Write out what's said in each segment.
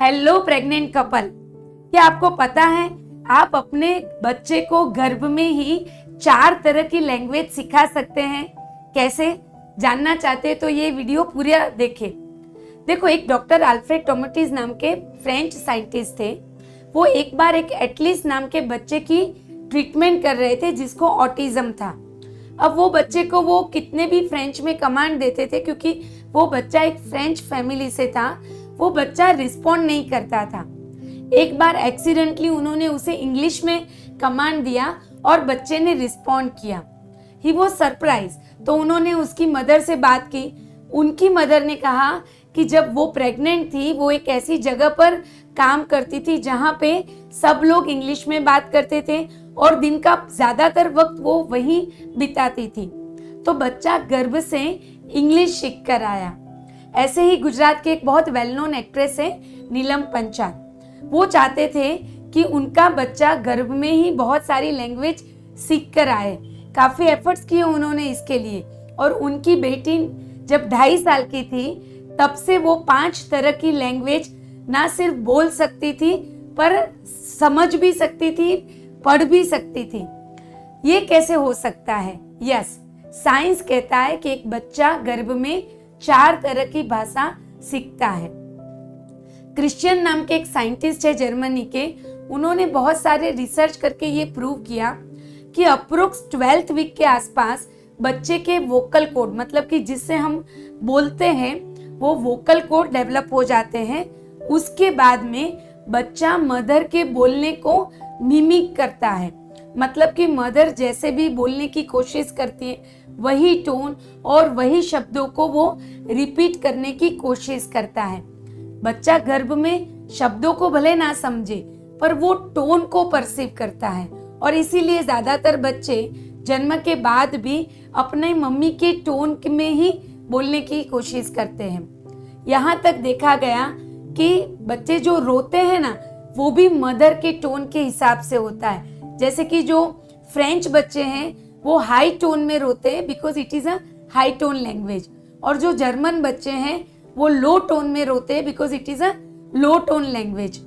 Hello pregnant couple, क्या आपको पता है आप अपने बच्चे को गर्भ में ही 4 तरह की लैंग्वेज सिखा सकते हैं। कैसे जानना चाहते हैं तो ये वीडियो पूरा देखें। देखो, एक डॉक्टर अल्फ्रेड टोमेटिस नाम के फ्रेंच साइंटिस्ट थे। वो एक बार एक एटलिस नाम के बच्चे की ट्रीटमेंट कर रहे थे जिसको ऑटिज्म था। अब वो बच्चे को वो कितने भी फ्रेंच में कमांड देते थे, क्योंकि वो बच्चा एक फ्रेंच फैमिली से था, वो बच्चा रिस्पॉन्ड नहीं करता था। एक बार एक्सीडेंटली उन्होंने उसे इंग्लिश में कमांड दिया और बच्चे ने रिस्पॉन्ड किया। He was surprise. तो उन्होंने उसकी मदर से बात की। उनकी मदर ने कहा कि जब वो प्रेग्नेंट थी वो एक ऐसी जगह पर काम करती थी जहाँ पे सब लोग इंग्लिश में बात करते थे और दिन का ज्यादातर वक्त वो वहीं बिताती थी। तो बच्चा गर्भ से इंग्लिश सीख कर आया। ऐसे ही गुजरात के एक बहुत वेल नोन एक्ट्रेस है नीलम पंचाल। वो चाहते थे कि उनका बच्चा गर्भ में ही बहुत सारी लैंग्वेज सीख कर आए। काफ़ी एफर्ट्स किए उन्होंने इसके लिए। और उनकी बेटी जब 2.5 साल की थी तब से वो 5 तरह की लैंग्वेज ना सिर्फ बोल सकती थी पर समझ भी सकती थी, पढ़ भी सकती थी। ये कैसे हो सकता है? यस, साइंस कहता है कि एक बच्चा गर्भ में 4 तरह की भाषा सीखता है। क्रिश्चियन नाम के एक साइंटिस्ट है जर्मनी के, उन्होंने बहुत सारे रिसर्च करके ये प्रूव किया कि अप्रोक्स 12th वीक के आसपास बच्चे के वोकल कोड, मतलब कि जिससे हम बोलते हैं, वो वोकल कोड डेवलप हो जाते हैं। उसके बाद में बच्चा मदर के बोलने को मिमिक करता है, मतलब कि मदर जैसे भी बोलने की कोशिश करती है वही टोन और वही शब्दों को वो रिपीट करने की कोशिश करता है। बच्चा गर्भ में शब्दों को भले ना समझे पर वो टोन को परसीव करता है और इसीलिए ज्यादातर बच्चे जन्म के बाद भी अपने मम्मी के टोन में ही बोलने की कोशिश करते हैं। यहाँ तक देखा गया कि बच्चे जो रोते हैं ना, वो भी मदर के टोन के हिसाब से होता है। जैसे कि जो फ्रेंच बच्चे हैं वो हाई टोन में रोते हैं because it is a high tone language, और जो जर्मन बच्चे हैं वो लो टोन में रोते हैं because it is a low tone language.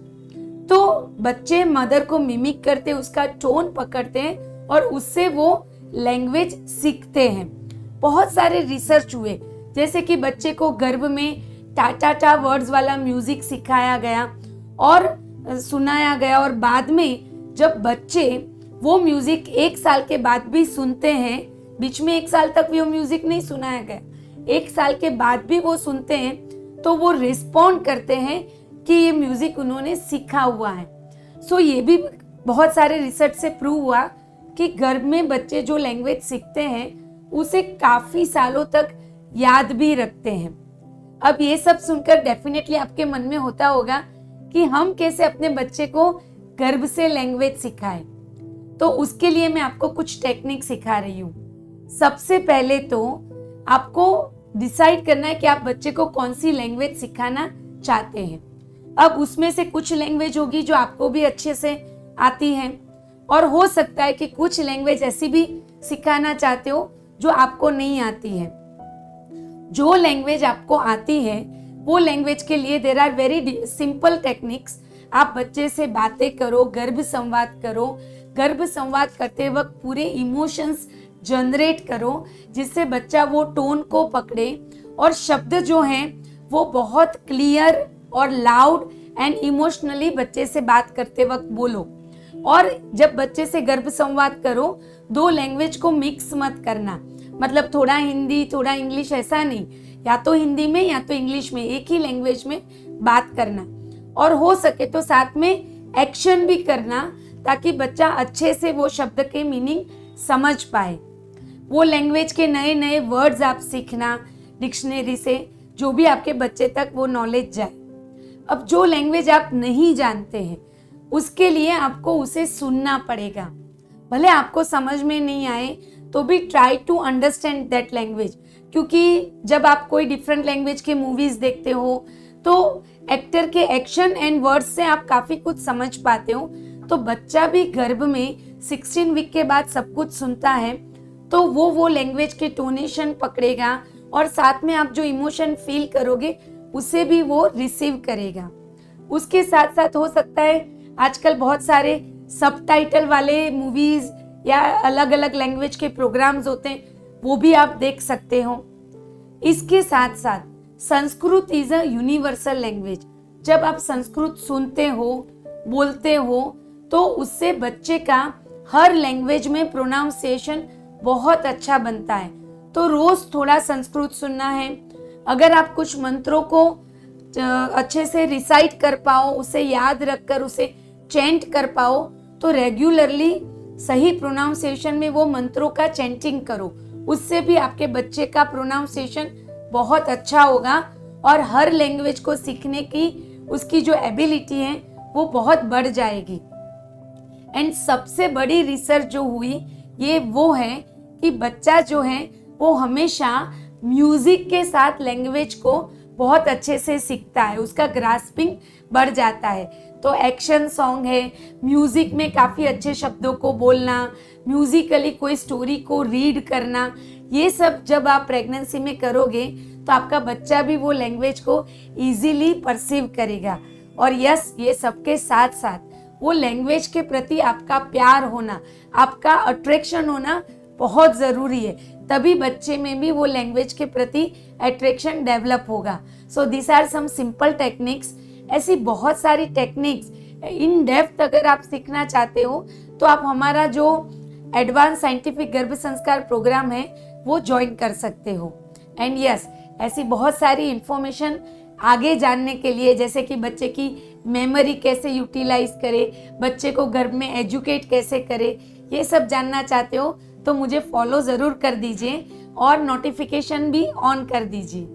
तो बच्चे मदर को मिमिक करते, उसका टोन पकड़ते हैं और उससे वो लैंग्वेज सीखते हैं। बहुत सारे रिसर्च हुए, जैसे कि बच्चे को गर्भ में टाटा वर्ड्स वाला म्यूजिक सिखाया गया और सुनाया गया, और बाद में जब बच्चे वो म्यूजिक 1 साल के बाद भी सुनते हैं, बीच में 1 साल तक वो म्यूजिक नहीं सुनाया गया, 1 साल के बाद भी वो सुनते हैं, तो वो रिस्पॉन्ड करते हैं कि ये म्यूजिक उन्होंने सीखा हुआ है। सो ये भी बहुत सारे रिसर्च से प्रूव हुआ कि गर्भ में बच्चे जो लैंग्वेज सीखते हैं उसे काफी सालों तक याद भी रखते हैं। अब ये सब सुनकर डेफिनेटली आपके मन में होता होगा कि हम कैसे अपने बच्चे को गर्भ से लैंग्वेज सिखाएं। तो उसके लिए मैं आपको कुछ टेक्निक सिखा रही हूँ। सबसे पहले तो आपको डिसाइड करना है कि आप बच्चे को कौन सी लैंग्वेज सिखाना चाहते हैं। अब उसमें से कुछ लैंग्वेज होगी जो आपको भी अच्छे से आती है, और हो सकता है कि कुछ लैंग्वेज ऐसी भी सिखाना चाहते हो जो आपको नहीं आती है। जो लैंग्वेज आपको आती है वो लैंग्वेज के लिए there are very simple techniques. आप बच्चे से बातें करो, गर्भ संवाद करो। गर्भ संवाद करते वक्त पूरे इमोशंस जनरेट करो जिससे बच्चा वो टोन को पकड़े, और शब्द जो हैं वो बहुत क्लियर और लाउड एंड इमोशनली बच्चे से बात करते वक्त बोलो। और जब बच्चे से गर्भ संवाद करो, 2 लैंग्वेज को मिक्स मत करना, मतलब थोड़ा हिंदी थोड़ा इंग्लिश, ऐसा नहीं। या तो हिंदी में या तो इंग्लिश में, एक ही लैंग्वेज में बात करना। और हो सके तो साथ में एक्शन भी करना ताकि बच्चा अच्छे से वो शब्द के मीनिंग समझ पाए। वो लैंग्वेज के नए नए वर्ड्स आप सीखना डिक्शनरी से, जो भी आपके बच्चे तक वो नॉलेज जाए। अब जो लैंग्वेज आप नहीं जानते हैं उसके लिए आपको उसे सुनना पड़ेगा। भले आपको समझ में नहीं आए तो भी try to understand that language, क्योंकि जब आप कोई डिफरेंट लैंग्वेज के मूवीज देखते हो तो एक्टर के एक्शन एंड वर्ड्स से आप काफी कुछ समझ पाते हो। तो बच्चा भी गर्भ में 16 वीक के बाद सब कुछ सुनता है, तो वो लैंग्वेज के टोनेशन पकड़ेगा और साथ में आप जो इमोशन फील करोगे उसे भी वो रिसीव करेगा। उसके साथ साथ हो सकता है आजकल बहुत सारे सबटाइटल वाले मूवीज या अलग अलग लैंग्वेज के प्रोग्राम्स होते हैं, वो भी आप देख सकते हो। इसके साथ साथ Sanskrit is a universal language. जब आप संस्कृत सुनते हो, बोलते हो, तो उससे बच्चे का हर लैंग्वेज में प्रोनाउंसिएशन बहुत अच्छा बनता है। तो रोज थोड़ा संस्कृत सुनना है। अगर आप कुछ मंत्रों को अच्छे से रिसाइट कर पाओ, उसे याद रखकर उसे चैंट कर पाओ, तो रेगुलरली सही प्रोनाउंसिएशन में वो मंत्रों का चैंटिंग करो। उससे भी आपके बच्चे का प्रोनाउंसिएशन बहुत अच्छा होगा और हर लैंग्वेज को सीखने की उसकी जो एबिलिटी है वो बहुत बढ़ जाएगी। एंड सबसे बड़ी रिसर्च जो हुई ये वो है कि बच्चा जो है वो हमेशा म्यूजिक के साथ लैंग्वेज को बहुत अच्छे से सीखता है, उसका ग्रास्पिंग बढ़ जाता है। तो एक्शन सॉन्ग है, म्यूजिक में काफ़ी अच्छे शब्दों को बोलना, म्यूजिकली कोई स्टोरी को रीड करना, ये सब जब आप प्रेगनेंसी में करोगे तो आपका बच्चा भी वो लैंग्वेज को इजीली परसीव करेगा। और यस, ये सबके साथ साथ वो लैंग्वेज के प्रति आपका प्यार होना, आपका अट्रैक्शन होना बहुत ज़रूरी है, तभी बच्चे में भी वो लैंग्वेज के प्रति अट्रैक्शन डेवलप होगा। So this are some simple techniques. ऐसी बहुत सारी टेक्निक्स इन डेप्थ अगर आप सीखना चाहते हो तो आप हमारा जो एडवांस साइंटिफिक गर्भ संस्कार प्रोग्राम है वो ज्वाइन कर सकते हो। एंड यस, ऐसी बहुत सारी इंफॉर्मेशन आगे जानने के लिए, जैसे कि बच्चे की मेमोरी कैसे यूटिलाइज करे, बच्चे को गर्भ में एजुकेट कैसे करे, ये सब जानना चाहते हो तो मुझे फॉलो ज़रूर कर दीजिए और नोटिफिकेशन भी ऑन कर दीजिए।